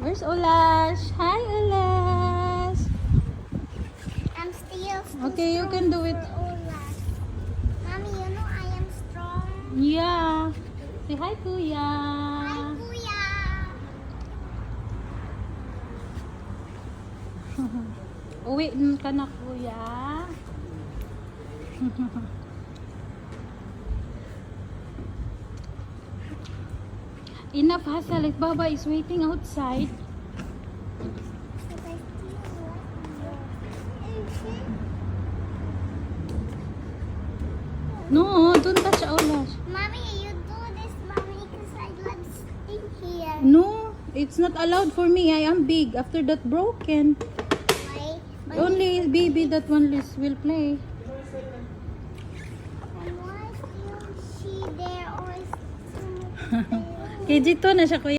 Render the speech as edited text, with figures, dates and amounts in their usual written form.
Where's Ulash? Hi, Ulash. I'm still Okay, you can do it. Mommy, you know I am strong. Yeah. Say hi, Kuya. Hi, Kuya. Uwi ka na, Kuya. Enough hustle. If Baba is waiting outside. No, don't touch Ulash. Mommy, you do this, Mommy, because I love staying here. No, it's not allowed for me. I am big. After that broken. Why? Only baby that one will play. And why still she there or is KG to na siya, Kuya.